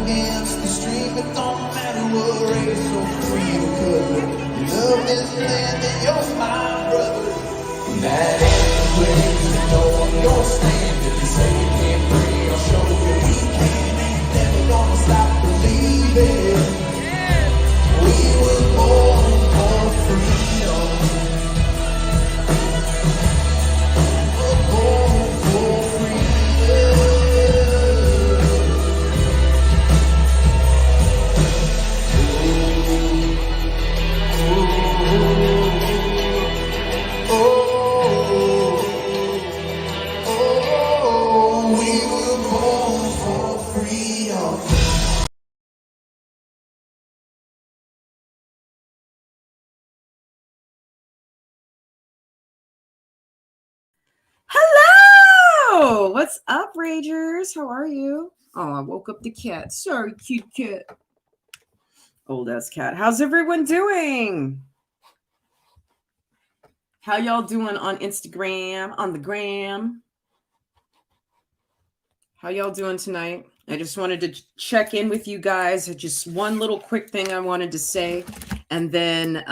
against the stream. It don't matter what race or creed or color. You love this land and you're my brother. And that anthem plays and know your stand. If you say you can't breathe, I'll show you we can. Ain't never gonna stop believing. We were born for freedom. We were born for freedom. Hello! What's up, Ragers? How are you? Oh, I woke up the cat. Sorry, cute cat. Old ass cat. How's everyone doing? How y'all doing on Instagram, on the gram? How y'all doing tonight? I just wanted to check in with you guys. Just one little quick thing I wanted to say. And then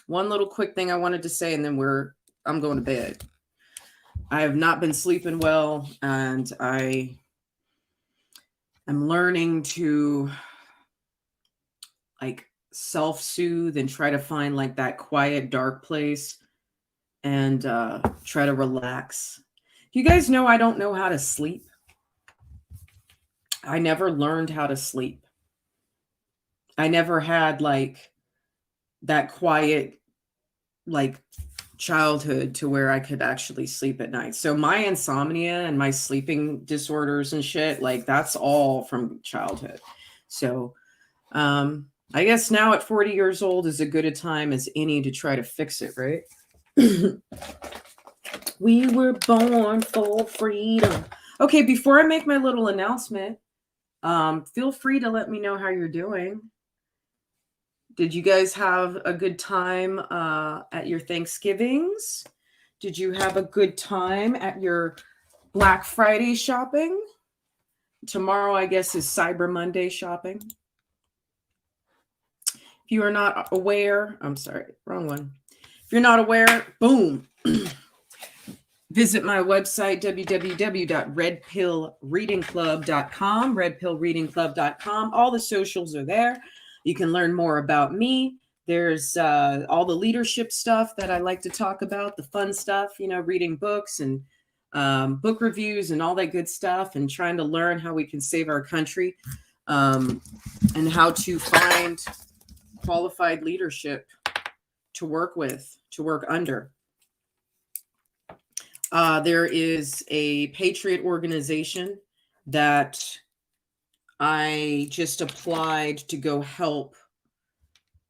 one little quick thing I wanted to say, and then I'm going to bed. I have not been sleeping well, and I am learning to like self-soothe and try to find like that quiet, dark place and try to relax. You guys know I don't know how to sleep. I never learned how to sleep. I never had like that quiet, like childhood to where I could actually sleep at night. So my insomnia and my sleeping disorders and shit, like that's all from childhood. So I guess now at 40 years old is as good a time as any to try to fix it, right? We were born for freedom. Okay, before I make my little announcement, feel free to let me know how you're doing. Did you guys have a good time at your Thanksgivings? Did you have a good time at your Black Friday shopping? Tomorrow, I guess, is Cyber Monday shopping. If you are not aware, I'm sorry, wrong one. If you're not aware, boom. Visit my website, www.redpillreadingclub.com, redpillreadingclub.com. All the socials are there. You can learn more about me. There's all the leadership stuff that I like to talk about, the fun stuff, you know, reading books and book reviews and all that good stuff, and trying to learn how we can save our country and how to find qualified leadership to work with, to work under. There is a Patriot organization that I just applied to go help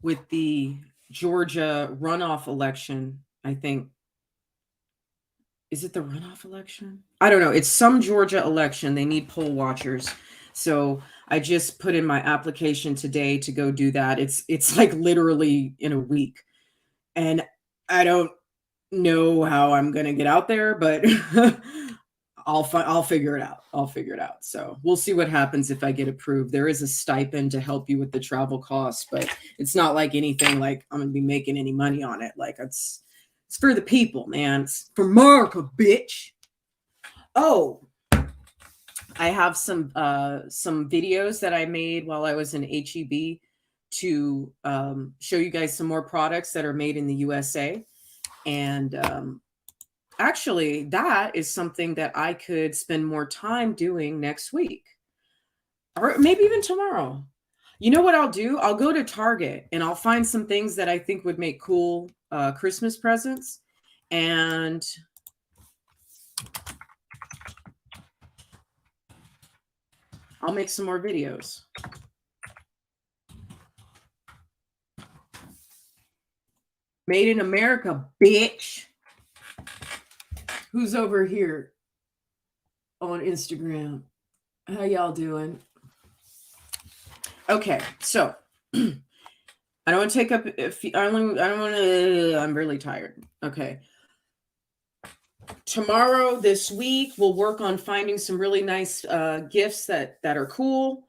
with the Georgia runoff election. I think, is it the runoff election? I don't know. It's some Georgia election. They need poll watchers. So I just put in my application today to go do that. It's like literally in a week. And I don't know how I'm going to get out there, but I'll figure it out. I'll figure it out. So we'll see what happens if I get approved. There is a stipend to help you with the travel costs, but it's not like anything like I'm going to be making any money on it. Like it's for the people, man. It's for America, bitch. Oh, I have some videos that I made while I was in HEB to show you guys some more products that are made in the USA. And actually, that is something that I could spend more time doing next week, or maybe even tomorrow. You know what I'll do? I'll go to Target and I'll find some things that I think would make cool Christmas presents. And I'll make some more videos. Made in America, bitch. Who's over here on Instagram? How y'all doing? Okay, so I don't want to take up. I don't want to. I'm really tired. Okay. tomorrow, this week, we'll work on finding some really nice gifts that are cool.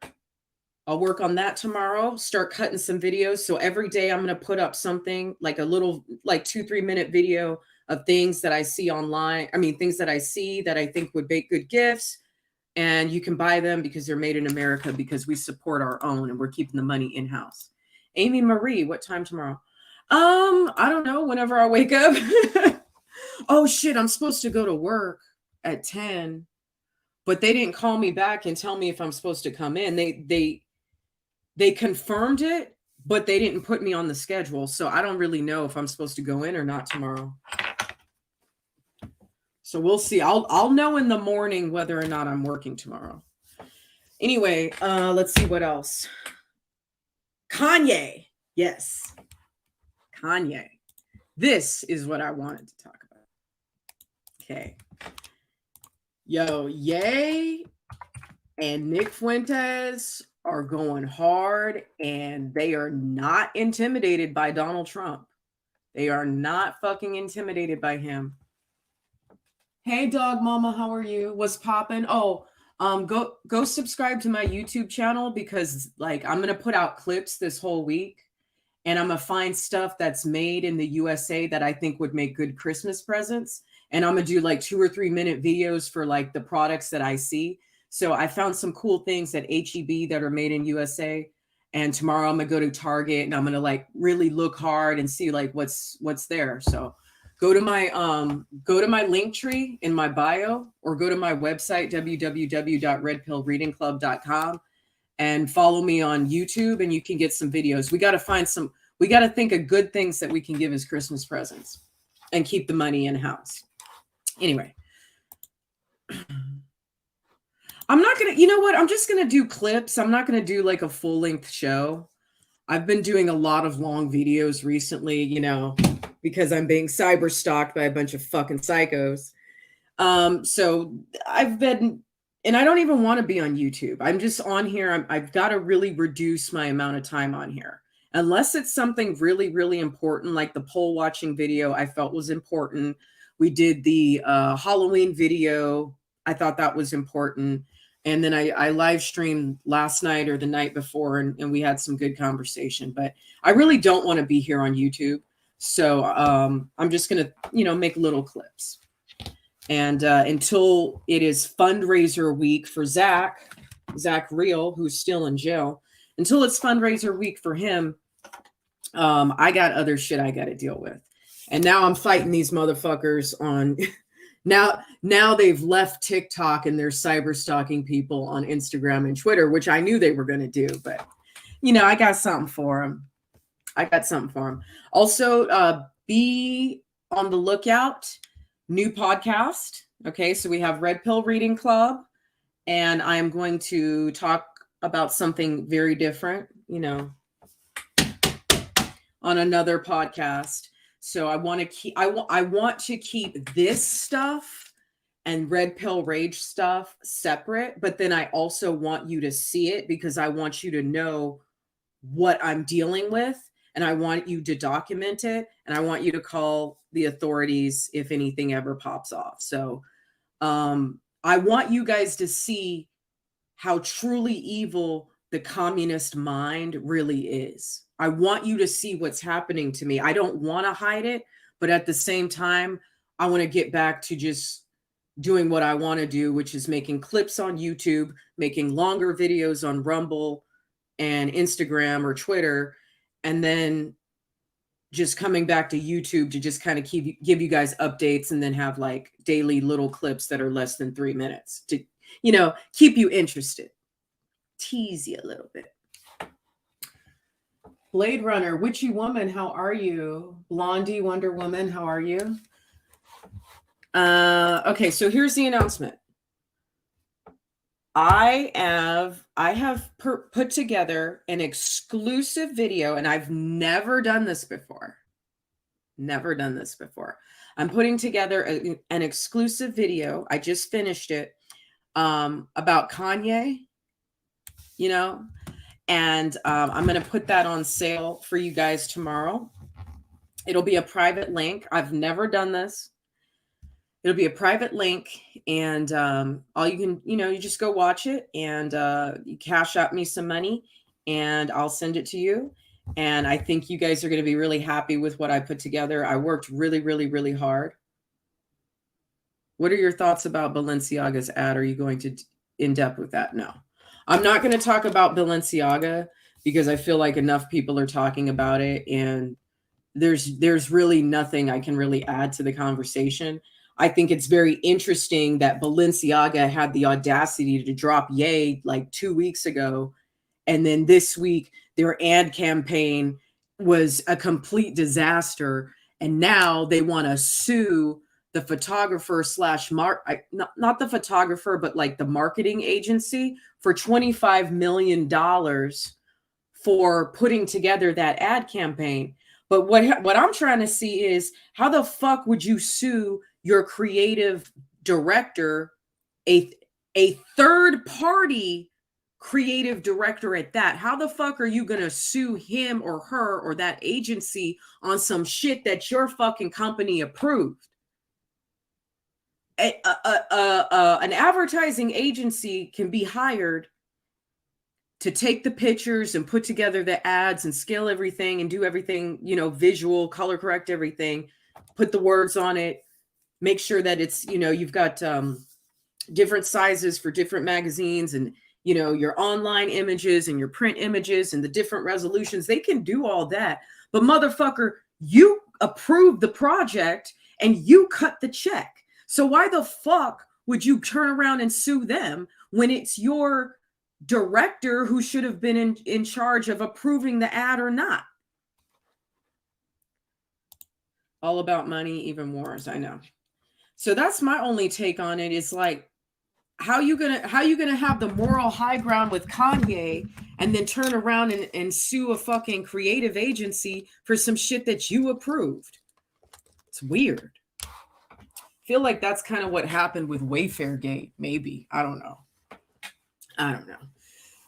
I'll work on that tomorrow, start cutting some videos. So every day I'm going to put up something like a little, like 2-3 minute video of things that I see online. I mean, things that I see that I think would make good gifts. And you can buy them because they're made in America, because we support our own and we're keeping the money in house. Amy Marie, what time tomorrow? I don't know, whenever I wake up. Oh shit, I'm supposed to go to work at 10, but they didn't call me back and tell me if I'm supposed to come in. They confirmed it, but they didn't put me on the schedule. So I don't really know if I'm supposed to go in or not tomorrow. So we'll see. I'll know in the morning whether or not I'm working tomorrow. Anyway, let's see what else. Kanye. Yes. Kanye. This is what I wanted to talk about. Okay. Yo, Ye and Nick Fuentes are going hard, and they are not intimidated by Donald Trump. They are not fucking intimidated by him. Hey, dog mama, how are you? What's popping? Oh, go subscribe to my YouTube channel, because like I'm gonna put out clips this whole week, and I'm gonna find stuff that's made in the USA that I think would make good Christmas presents, and I'm gonna do like 2 or 3 minute videos for like the products that I see. So I found some cool things at HEB that are made in USA, and tomorrow I'm gonna go to Target and I'm gonna like really look hard and see like what's there. So go to my link tree in my bio, or go to my website, www.redpillreadingclub.com, and follow me on YouTube, and you can get some videos. We got to think of good things that we can give as Christmas presents and keep the money in house. Anyway, I'm not going to, you know what? I'm just going to do clips. I'm not going to do like a full length show. I've been doing a lot of long videos recently, you know, because I'm being cyber stalked by a bunch of fucking psychos. So I've been, and I don't even want to be on YouTube. I'm just on here. I've got to really reduce my amount of time on here. Unless it's something really, really important, like the poll watching video I felt was important. We did the Halloween video. I thought that was important. And then I live streamed last night or the night before, and we had some good conversation. But I really don't want to be here on YouTube. So I'm just going to, you know, make little clips. And until it is fundraiser week for Zach Real, who's still in jail, until it's fundraiser week for him, I got other shit I got to deal with. And now I'm fighting these motherfuckers on now they've left TikTok and they're cyber stalking people on Instagram and Twitter, which I knew they were going to do. But, you know, I got something for them. Also, be on the lookout. New podcast. Okay, so we have Red Pill Reading Club, and I am going to talk about something very different, you know, on another podcast. So I want to keep this stuff and Red Pill Rage stuff separate, but then I also want you to see it, because I want you to know what I'm dealing with, and I want you to document it, and I want you to call the authorities if anything ever pops off. So I want you guys to see how truly evil the communist mind really is. I want you to see what's happening to me. I don't want to hide it, but at the same time, I want to get back to just doing what I want to do, which is making clips on YouTube, making longer videos on Rumble and Instagram or Twitter, and then just coming back to YouTube to just kind of give you guys updates, and then have like daily little clips that are less than 3 minutes to, you know, keep you interested, tease you a little bit. Blade Runner, Witchy Woman, how are you? Blondie, Wonder Woman, how are you? Okay, so here's the announcement. I have put together an exclusive video, and I've never done this before. I'm putting together an exclusive video. I just finished it about Kanye, you know, and I'm going to put that on sale for you guys tomorrow. It'll be a private link. I've never done this. It'll be a private link, and all you can, you just go watch it, and you cash out me some money, and I'll send it to you. And I think you guys are going to be really happy with what I put together. I worked really, really, really hard. What are your thoughts about Balenciaga's ad? Are you going to in depth with that? No, I'm not going to talk about Balenciaga because I feel like enough people are talking about it, and there's really nothing I can really add to the conversation. I think it's very interesting that Balenciaga had the audacity to drop Ye like 2 weeks ago, and then this week their ad campaign was a complete disaster, and now they want to sue the photographer slash not the photographer, but like the marketing agency for $25 million for putting together that ad campaign. But what I'm trying to see is, how the fuck would you sue your creative director, a third party creative director at that? How the fuck are you going to sue him or her or that agency on some shit that your fucking company approved? An advertising agency can be hired to take the pictures and put together the ads and scale everything and do everything, visual, color correct everything, put the words on it, make sure that it's, you've got different sizes for different magazines, and, your online images and your print images and the different resolutions. They can do all that. But motherfucker, you approved the project and you cut the check. So why the fuck would you turn around and sue them when it's your director who should have been in charge of approving the ad or not? All about money, even wars. I know. So that's my only take on it. Is like, how you gonna have the moral high ground with Kanye and then turn around and sue a fucking creative agency for some shit that you approved? It's weird. Feel like that's kind of what happened with Wayfair Gate, maybe. I don't know.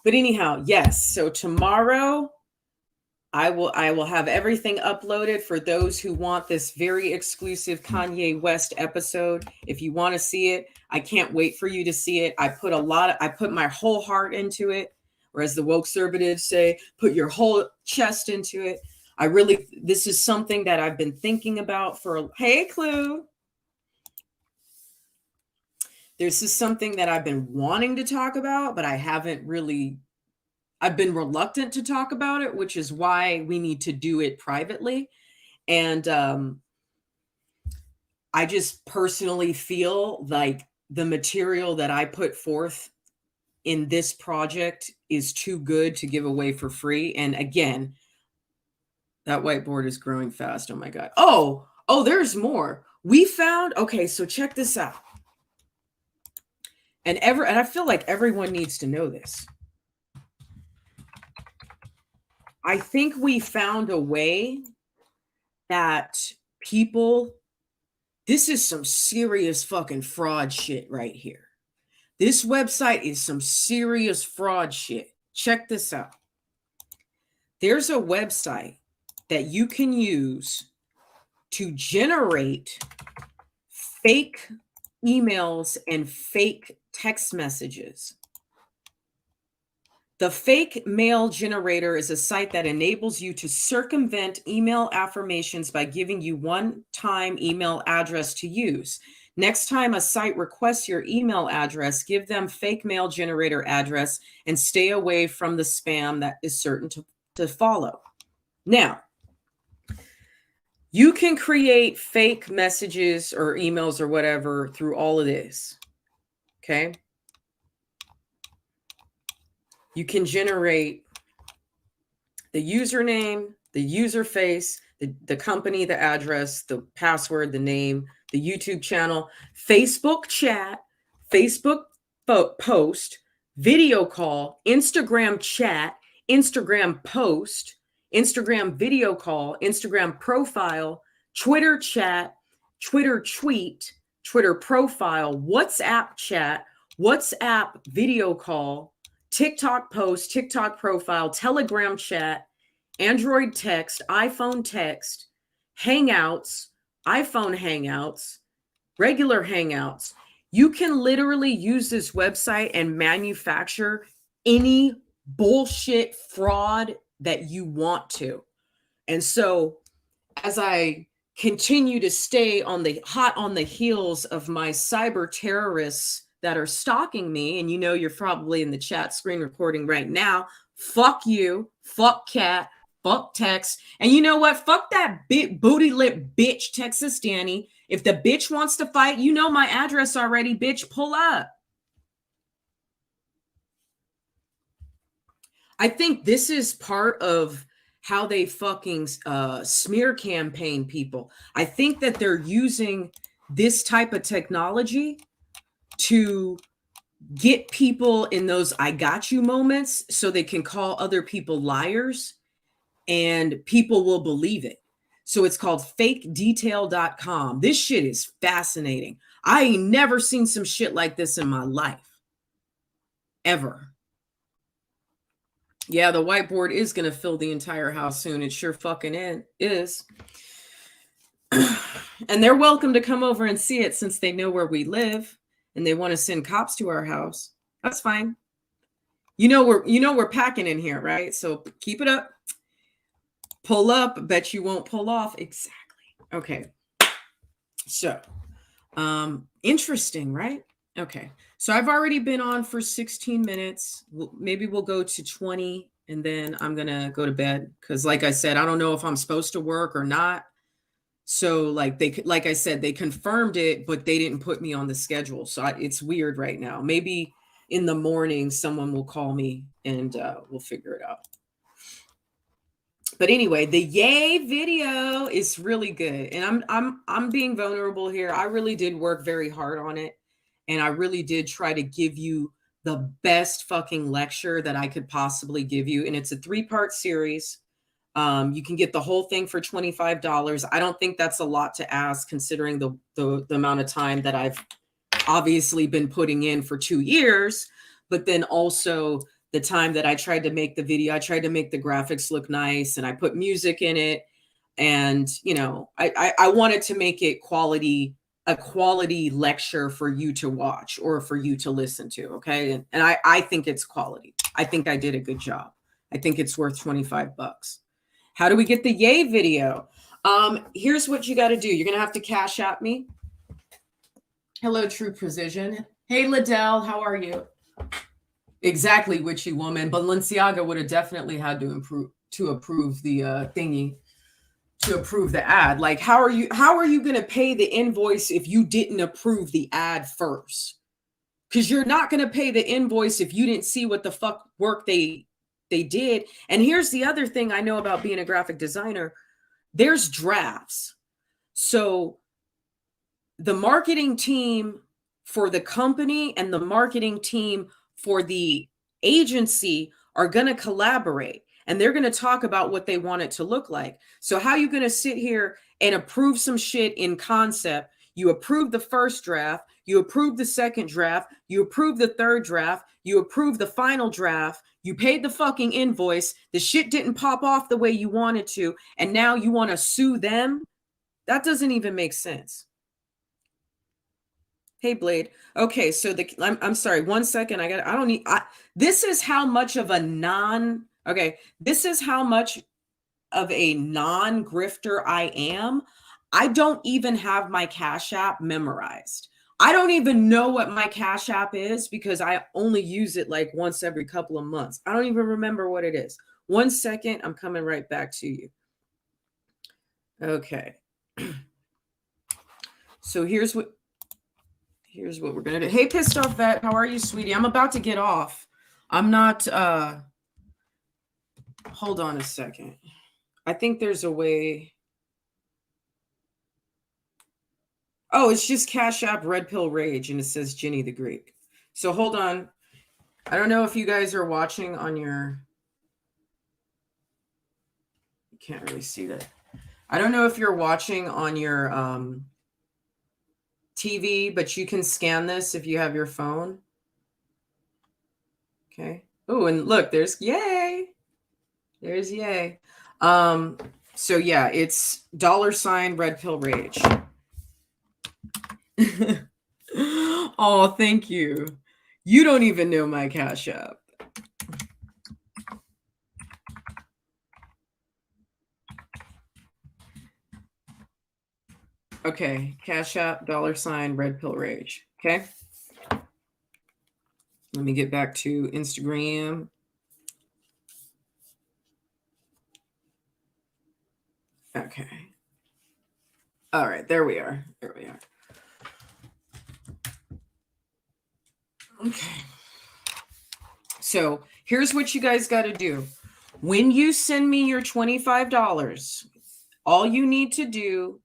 But anyhow, yes. So tomorrow I will have everything uploaded for those who want this very exclusive Kanye West episode. If you want to see it, I can't wait for you to see it. I put my whole heart into it, or as the woke conservatives say, put your whole chest into it. This is something that I've been thinking about hey, Clue. This is something that I've been wanting to talk about, but I've been reluctant to talk about it, which is why we need to do it privately. And I just personally feel like the material that I put forth in this project is too good to give away for free. And again, that whiteboard is growing fast. Oh my God. Oh, there's more. We found, okay, so check this out. And I feel like everyone needs to know this. I think we found a way that this is some serious fucking fraud shit right here. This website is some serious fraud shit. Check this out. There's a website that you can use to generate fake emails and fake text messages. The Fake Mail Generator is a site that enables you to circumvent email affirmations by giving you one-time email address to use. Next time a site requests your email address, give them Fake Mail Generator address and stay away from the spam that is certain to follow. Now, you can create fake messages or emails or whatever through all of this, okay? You can generate the username, the user face, the company, the address, the password, the name, the YouTube channel, Facebook chat, Facebook post, video call, Instagram chat, Instagram post, Instagram video call, Instagram profile, Twitter chat, Twitter tweet, Twitter profile, WhatsApp chat, WhatsApp video call, TikTok post, TikTok profile, Telegram chat, Android text, iPhone text, Hangouts, iPhone Hangouts, regular Hangouts. You can literally use this website and manufacture any bullshit fraud that you want to. And so as I continue to stay on the heels of my cyber terrorists that are stalking me, and you know you're probably in the chat screen recording right now, fuck you, fuck Cat, fuck Tex, and you know what? Fuck that big booty lip bitch, Texas Danny. If the bitch wants to fight, you know my address already, bitch, pull up. I think this is part of how they fucking smear campaign people. I think that they're using this type of technology to get people in those I got you moments so they can call other people liars and people will believe it. So it's called fakedetail.com. This shit is fascinating. I ain't never seen some shit like this in my life. Ever. Yeah, the whiteboard is going to fill the entire house soon. It sure fucking is. And they're welcome to come over and see it since they know where we live and they want to send cops to our house. That's fine. You know we're packing in here, right? So keep it up. Pull up. Bet you won't pull off. Exactly. Okay. So, interesting, right? Okay. So I've already been on for 16 minutes. Maybe we'll go to 20 and then I'm going to go to bed. Cause like I said, I don't know if I'm supposed to work or not. So like I said, they confirmed it, but they didn't put me on the schedule. So it's weird right now. Maybe in the morning, someone will call me and we'll figure it out. But anyway, the yay video is really good. And I'm being vulnerable here. I really did work very hard on it. And I really did try to give you the best fucking lecture that I could possibly give you. And it's a 3-part series. You can get the whole thing for $25. I don't think that's a lot to ask considering the amount of time that I've obviously been putting in for 2 years, but then also the time that I tried to make the video. I tried to make the graphics look nice and I put music in it. And, you know, I wanted to make it a quality lecture for you to watch or for you to listen to. Okay. And I think it's quality. I think I did a good job. I think it's worth $25. How do we get the yay video? Here's what you got to do. You're going to have to cash out me. Hello, True Precision. Hey, Liddell, how are you? Exactly, witchy woman. Balenciaga would have definitely had to approve the thingy. To approve the ad. Like, how are you going to pay the invoice if you didn't approve the ad first? Because you're not going to pay the invoice if you didn't see what the fuck work they did. And here's the other thing I know about being a graphic designer. There's drafts. So the marketing team for the company and the marketing team for the agency are going to collaborate. And they're going to talk about what they want it to look like. So how are you going to sit here and approve some shit in concept? You approve the first draft. You approve the second draft. You approve the third draft. You approve the final draft. You paid the fucking invoice. The shit didn't pop off the way you wanted to. And now you want to sue them? That doesn't even make sense. Hey, Blade. Okay, so I'm sorry. 1 second. This is how much of a this is how much of a non-grifter I am. I don't even have my Cash App memorized. I don't even know what my Cash App is because I only use it like once every couple of months. I don't even remember what it is. 1 second. I'm coming right back to you. Okay. So here's what we're going to do. Hey, Pissed Off Vet. How are you, sweetie? I'm about to get off. I'm not, hold on a second. I think there's a way. Oh, it's just Cash App Red Pill Rage, and it says Ginny the Greek. So hold on. I don't know if you guys are watching on your... You can't really see that. I don't know if you're watching on your TV, but you can scan this if you have your phone. Okay. Oh, and look, there's yay. There's yay. So yeah, it's $Red Pill Rage. Oh, thank you. You don't even know my Cash App. Okay, Cash App, $ Red Pill Rage. Okay. Let me get back to Instagram. Okay. All right, there we are. There we are. Okay. So here's what you guys got to do. When you send me your $25, all you need to do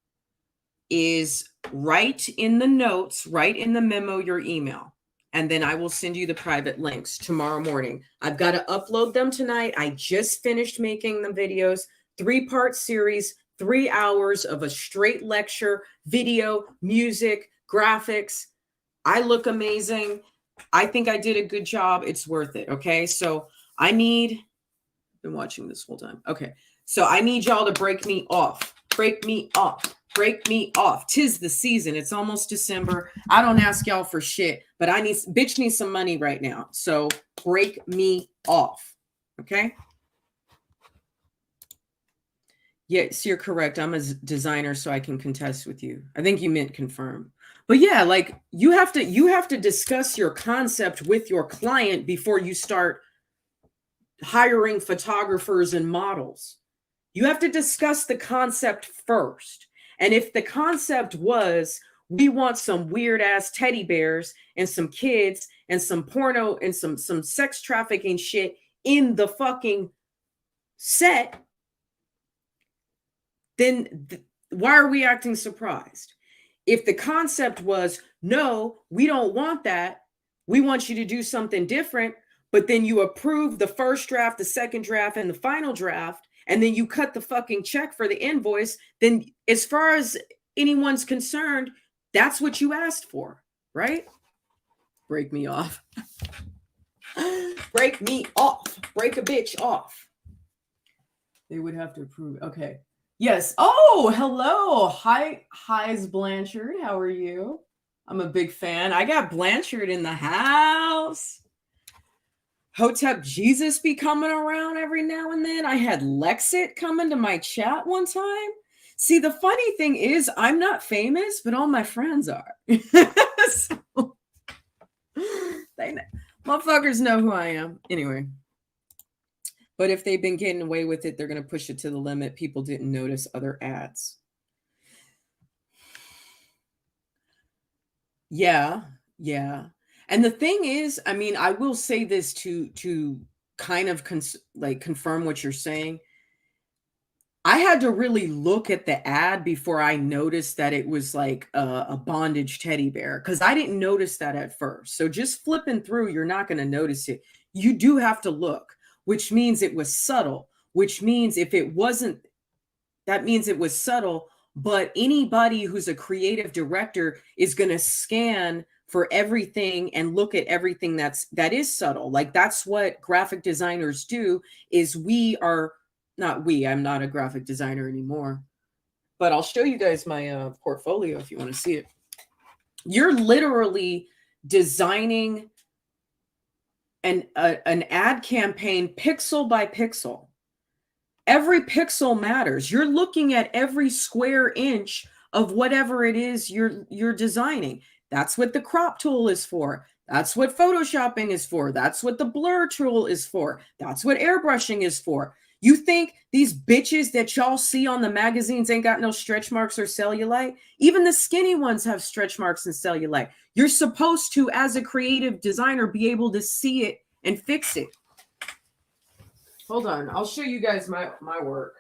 is write in the notes, write in the memo your email, and then I will send you the private links tomorrow morning. I've got to upload them tonight. I just finished making the videos, 3-part series, 3 hours of a straight lecture, video, music, graphics. I look amazing. I think I did a good job. It's worth it. Okay. So I need, I've been watching this whole time. Okay. So I need y'all to break me off. Break me off. Break me off. 'Tis the season. It's almost December. I don't ask y'all for shit, but bitch needs some money right now. So break me off. Okay. Yes, you're correct. I'm a designer, so I can contest with you. I think you meant confirm. But yeah, like you have to discuss your concept with your client before you start hiring photographers and models. You have to discuss the concept first. And if the concept was, we want some weird ass teddy bears and some kids and some porno and some sex trafficking shit in the fucking set, then why are we acting surprised? If the concept was, no, we don't want that, we want you to do something different, but then you approve the first draft, the second draft, and the final draft, and then you cut the fucking check for the invoice, then as far as anyone's concerned, that's what you asked for, right? Break me off. Break me off. Break a bitch off. They would have to approve. Okay. Yes. Oh, hello. Hi's Blanchard. How are you? I'm a big fan. I got Blanchard in the house. Hotep Jesus be coming around every now and then. I had Lexit come into my chat one time. See, the funny thing is I'm not famous, but all my friends are. So, motherfuckers know who I am. Anyway. But if they've been getting away with it, they're going to push it to the limit. People didn't notice other ads. Yeah. And the thing is, I mean, I will say this to kind of confirm what you're saying. I had to really look at the ad before I noticed that it was like a bondage teddy bear, because I didn't notice that at first. So just flipping through, you're not going to notice it. You do have to look, which means it was subtle, which means if it wasn't, that means it was subtle. But anybody who's a creative director is going to scan for everything and look at everything that is subtle. Like that's what graphic designers do. Is I'm not a graphic designer anymore, but I'll show you guys my portfolio if you want to see it. You're literally designing an ad campaign pixel by pixel. Every pixel matters. You're looking at every square inch of whatever it is you're designing. That's what the crop tool is for. That's what photoshopping is for. That's what the blur tool is for. That's what airbrushing is for. You think these bitches that y'all see on the magazines ain't got no stretch marks or cellulite? Even the skinny ones have stretch marks and cellulite. You're supposed to, as a creative designer, be able to see it and fix it. Hold on. I'll show you guys my work.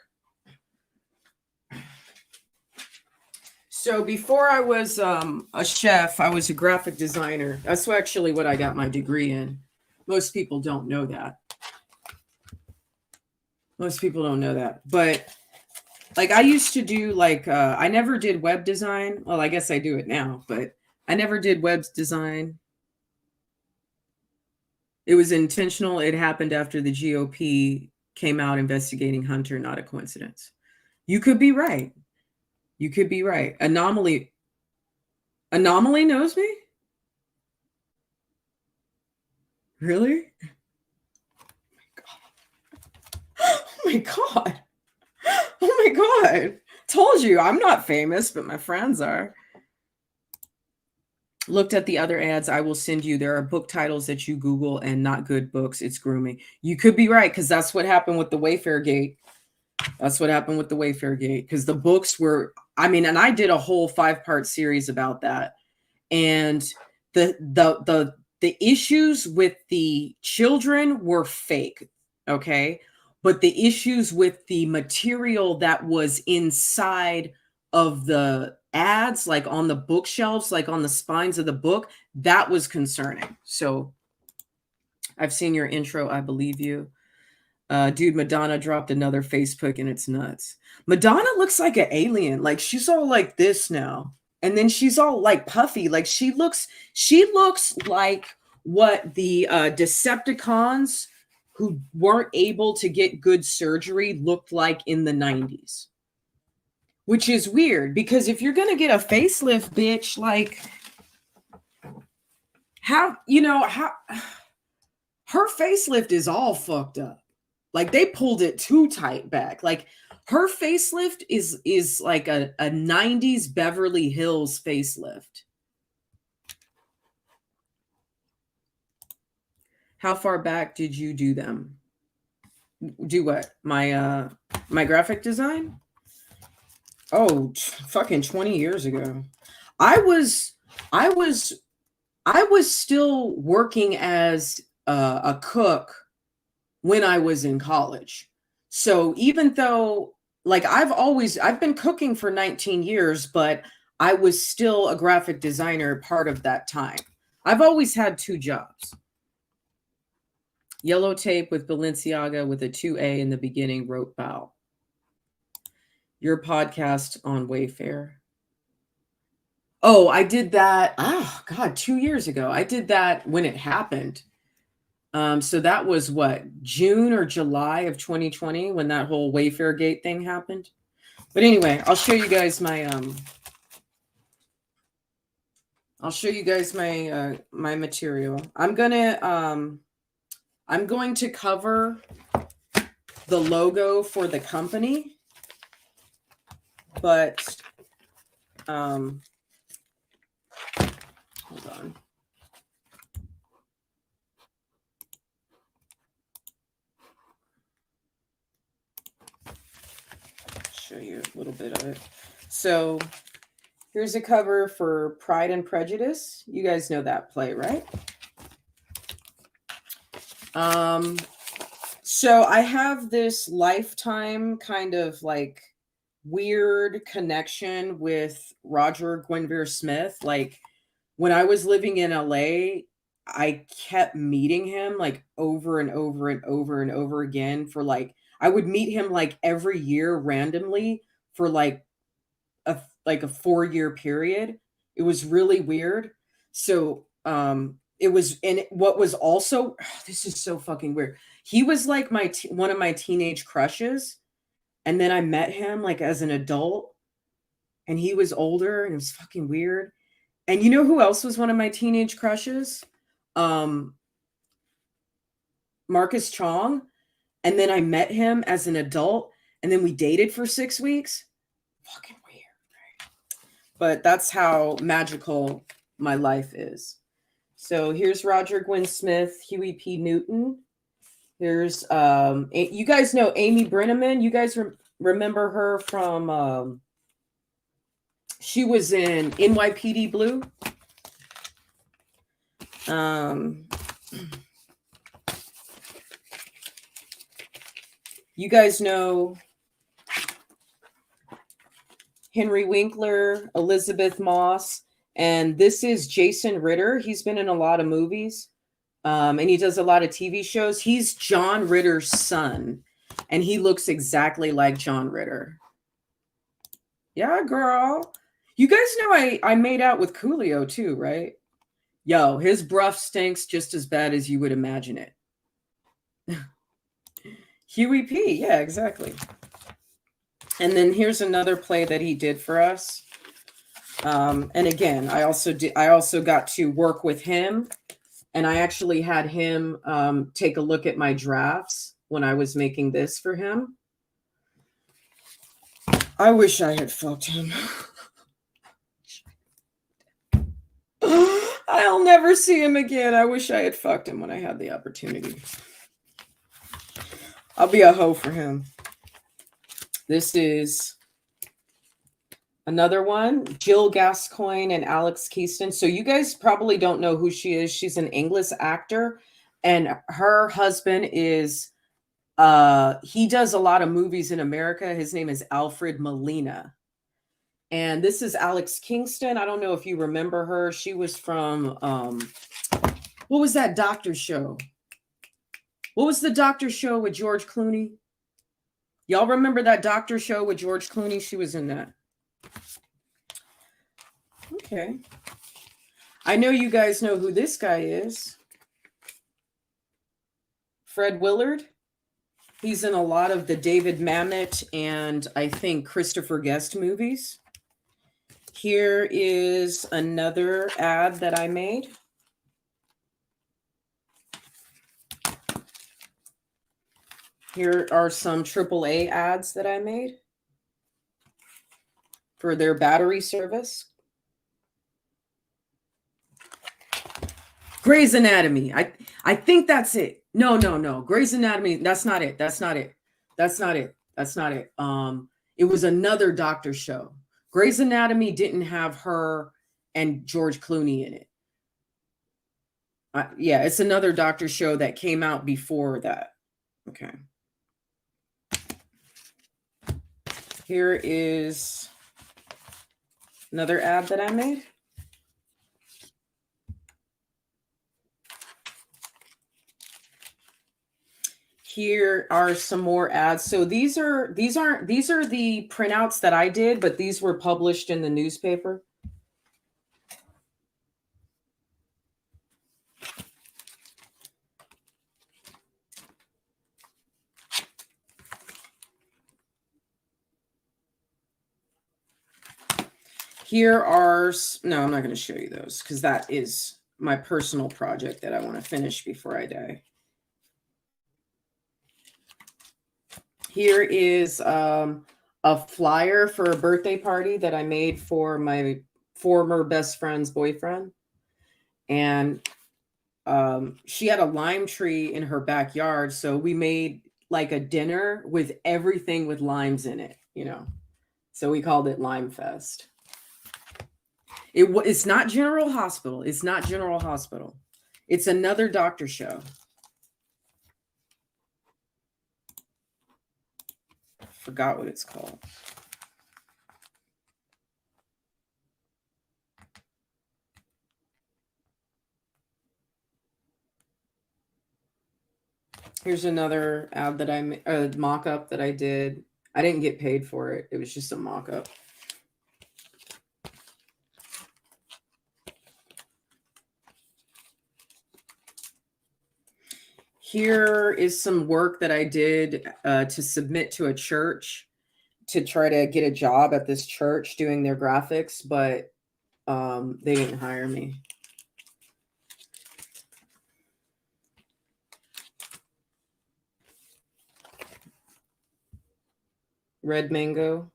So before I was a chef, I was a graphic designer. That's actually what I got my degree in. Most people don't know that. Most people don't know that. But like I used to do like, I never did web design. Well, I guess I do it now, but I never did web design. It was intentional. It happened after the GOP came out investigating Hunter, not a coincidence. You could be right. You could be right. Anomaly Anomaly knows me? Really? Oh my God. Oh my God. Told you, I'm not famous, but my friends are. Looked at the other ads I will send you. There are book titles that you Google and not good books. It's grooming. You could be right, because that's what happened with the Wayfair Gate. That's what happened with the Wayfair Gate, because the books were, I mean, and I did a whole 5-part series about that. And the issues with the children were fake, okay? But the issues with the material that was inside of the ads, like on the bookshelves, like on the spines of the book, that was concerning. So I've seen your intro. I believe you. Dude, Madonna dropped another Facebook and it's nuts. Madonna looks like an alien. Like she's all like this now. And then she's all like puffy. Like she looks like what the Decepticons who weren't able to get good surgery looked like in the 90s. Which is weird, because if you're going to get a facelift, bitch, like how her facelift is all fucked up. Like they pulled it too tight back. Like her facelift is like a 90s Beverly Hills facelift. How far back did you do them? Do what? My graphic design? Oh, fucking 20 years ago. I was still working as a cook when I was in college. So even though, like, I've been cooking for 19 years, but I was still a graphic designer part of that time. I've always had 2 jobs. Yellow tape with Balenciaga with a 2A in the beginning, wrote Bow. Your podcast on Wayfair. Oh, I did that. Oh, God, 2 years ago. I did that when it happened. So that was what, June or July of 2020 when that whole Wayfair Gate thing happened. But anyway, I'll show you guys my my material. I'm going to cover the logo for the company, but hold on. Show you a little bit of it. So here's a cover for Pride and Prejudice. You guys know that play, right? So I have this lifetime kind of like weird connection with Roger Guenveur Smith. Like when I was living in LA, I kept meeting him like over and over and over and over again for like, I would meet him like every year randomly for like a 4-year period. It was really weird. So it was, and what was also, this is so fucking weird. He was like one of my teenage crushes, and then I met him like as an adult, and he was older, and it was fucking weird. And you know who else was one of my teenage crushes? Marcus Chong. And then I met him as an adult, and then we dated for 6 weeks. Fucking weird, right? But that's how magical my life is. So here's Roger Gwynn Smith, Huey P. Newton. Here's you guys know Amy Brenneman. You guys remember her from she was in NYPD Blue. You guys know Henry Winkler, Elizabeth Moss, and this is Jason Ritter. He's been in a lot of movies, and he does a lot of TV shows. He's John Ritter's son, and he looks exactly like John Ritter. Yeah, girl. You guys know I made out with Coolio too, right? Yo, his breath stinks just as bad as you would imagine it. Huey P. Yeah, exactly. And then here's another play that he did for us. And again, I also got to work with him, and I actually had him take a look at my drafts when I was making this for him. I wish I had fucked him. I'll never see him again. I wish I had fucked him when I had the opportunity. I'll be a hoe for him. This is another one, Jill Gascoigne and Alex Keaston. So you guys probably don't know who she is. She's an English actor, and her husband is he does a lot of movies in America. His name is Alfred Molina. And this is Alex Kingston. I don't know if you remember her. She was from what was that doctor show? What was the doctor show with George Clooney? Y'all remember that doctor show with George Clooney? She was in that. Okay. I know you guys know who this guy is. Fred Willard. He's in a lot of the David Mamet and I think Christopher Guest movies. Here is another ad that I made. Here are some AAA ads that I made for their battery service. Grey's Anatomy. I think that's it. No. Grey's Anatomy. That's not it. It was another doctor show. Grey's Anatomy didn't have her and George Clooney in it. Yeah, it's another doctor show that came out before that. Okay. Here is another ad that I made. Here are some more ads. So these are the printouts that I did, but these were published in the newspaper. Here are, no, I'm not going to show you those because that is my personal project that I want to finish before I die. Here is a flyer for a birthday party that I made for my former best friend's boyfriend. And she had a lime tree in her backyard. So we made like a dinner with everything with limes in it, you know. So we called it Lime Fest. It's not General Hospital. It's not General Hospital. It's another doctor show. Forgot what it's called. Here's another ad that a mock-up that I did. I didn't get paid for it. It was just a mock-up. Here is some work that I did to submit to a church to try to get a job at this church doing their graphics, but they didn't hire me. Red Mango.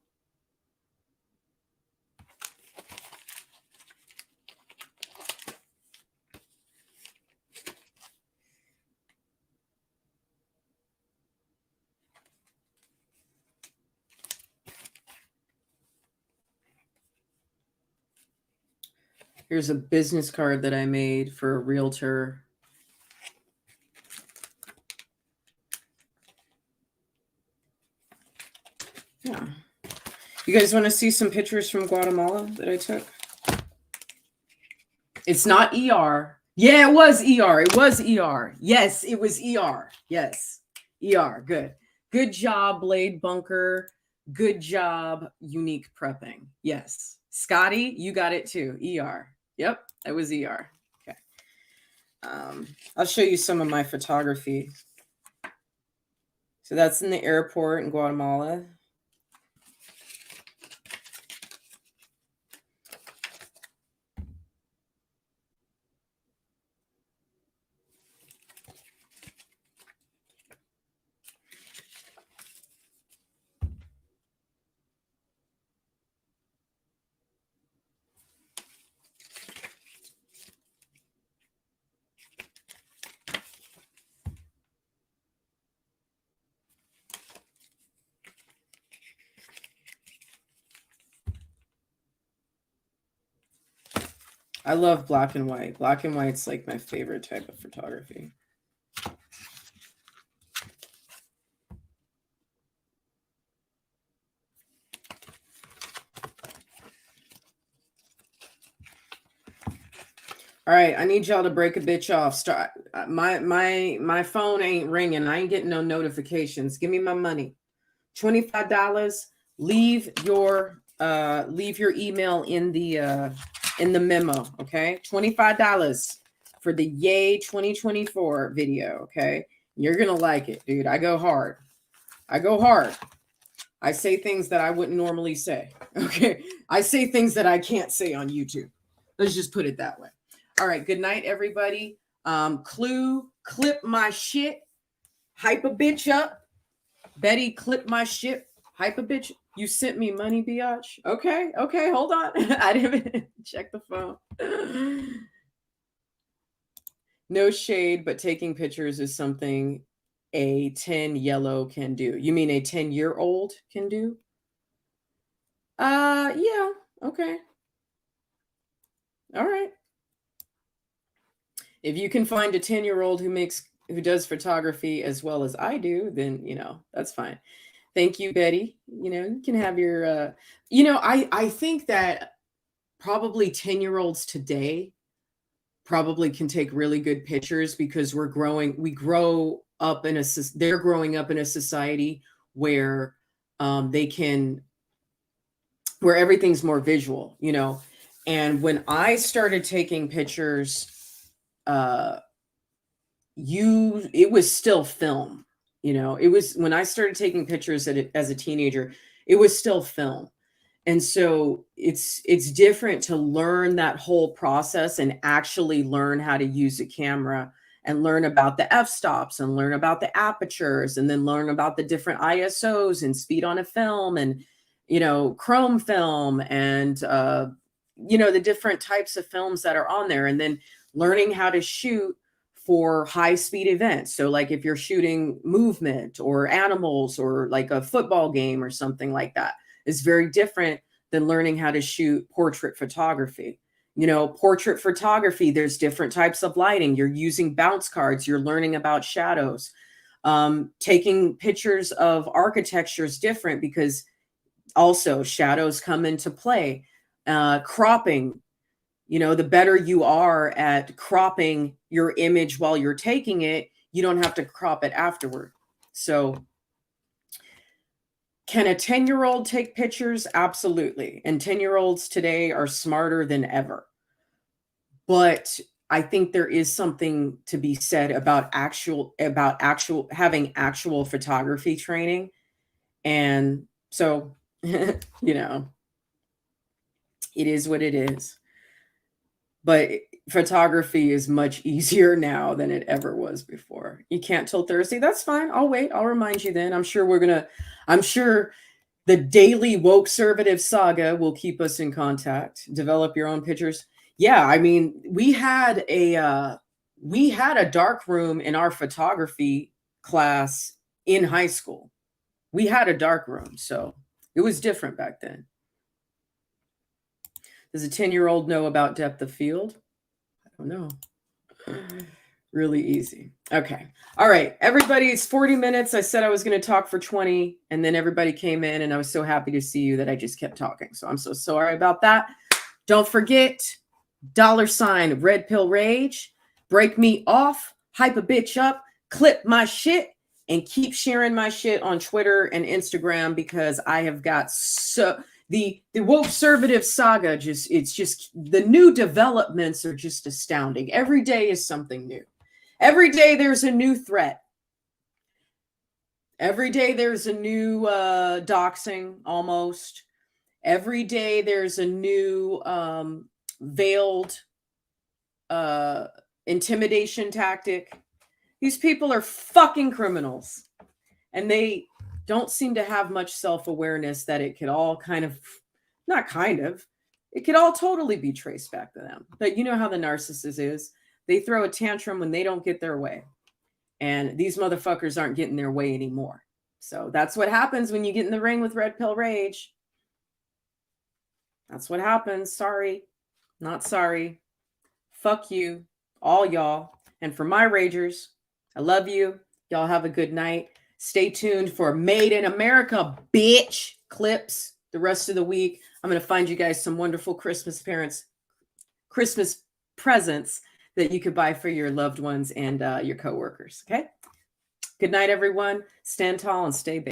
Here's a business card that I made for a realtor. Yeah. You guys want to see some pictures from Guatemala that I took? It's not ER. Yeah, it was ER. It was ER. Yes, it was ER. Yes. ER. Good. Good job, Blade Bunker. Good job, Unique Prepping. Yes. Scotty, you got it too. ER. Yep, that was ER. Okay. I'll show you some of my photography. So that's in the airport in Guatemala. I love black and white. Black and white's like my favorite type of photography. All right, I need y'all to break a bitch off. Start my phone ain't ringing. I ain't getting no notifications. Give me my money. $25. Leave your email in the memo, okay? $25 for the Yay 2024 video, okay? You're gonna like it, dude. I go hard. I say things that I wouldn't normally say. Okay. I say things that I can't say on YouTube. Let's just put it that way. All right. Good night, everybody. Clue, clip my shit. Hype a bitch up. Betty, clip my shit. Hype a bitch. You sent me money, biatch. Okay. Okay. Hold on. I didn't even check the phone. No shade, but taking pictures is something a 10 yellow can do. You mean a 10-year-old can do? Yeah. Okay. All right. If you can find a 10-year-old who does photography as well as I do, then, that's fine. Thank you, Betty. You can have your, I think that probably 10-year-olds today probably can take really good pictures because they're growing up in a society where where everything's more visual, and when I started taking pictures, it was still film, it was when I started taking pictures as a teenager, it was still film. And so it's different to learn that whole process and actually learn how to use a camera and learn about the f-stops and learn about the apertures and then learn about the different ISOs and speed on a film and, chrome film and, the different types of films that are on there, and then learning how to shoot for high speed events. So like if you're shooting movement or animals or like a football game or something like that, is very different than learning how to shoot portrait photography. Portrait photography, there's different types of lighting. You're using bounce cards. You're learning about shadows. Taking pictures of architecture is different because also shadows come into play. Cropping, the better you are at cropping your image while you're taking it, you don't have to crop it afterward. So can a 10-year-old take pictures? Absolutely. And 10-year-olds today are smarter than ever. But I think there is something to be said about having actual photography training. And so, it is what it is. But photography is much easier now than it ever was before. You can't till Thursday. That's fine. I'll wait. I'll remind you then. I'm sure the daily woke conservative saga will keep us in contact. Develop your own pictures. Yeah, I mean, we had a dark room in our photography class in high school. We had a dark room, so it was different back then. Does a 10-year-old know about depth of field? I don't know. Really easy. Okay. All right. Everybody, it's 40 minutes. I said I was going to talk for 20, and then everybody came in, and I was so happy to see you that I just kept talking. So I'm so sorry about that. Don't forget, $ Red Pill Rage, break me off, hype a bitch up, clip my shit, and keep sharing my shit on Twitter and Instagram because I have got the woke conservative saga, it's just the new developments are just astounding. Every day is something new. Every day there's a new threat. Every day there's a new doxing almost. Every day there's a new veiled intimidation tactic. These people are fucking criminals. And they don't seem to have much self-awareness that it could all it could all totally be traced back to them. But you know how the narcissist is. They throw a tantrum when they don't get their way. And these motherfuckers aren't getting their way anymore. So that's what happens when you get in the ring with Red Pill Rage. That's what happens. Sorry. Not sorry. fuck you, all y'all. And for my ragers, I love you. Y'all have a good night. Stay tuned for Made in America, bitch, clips the rest of the week. I'm going to find you guys some wonderful Christmas presents that you could buy for your loved ones and your coworkers. Okay. Good night, everyone. Stand tall and stay big.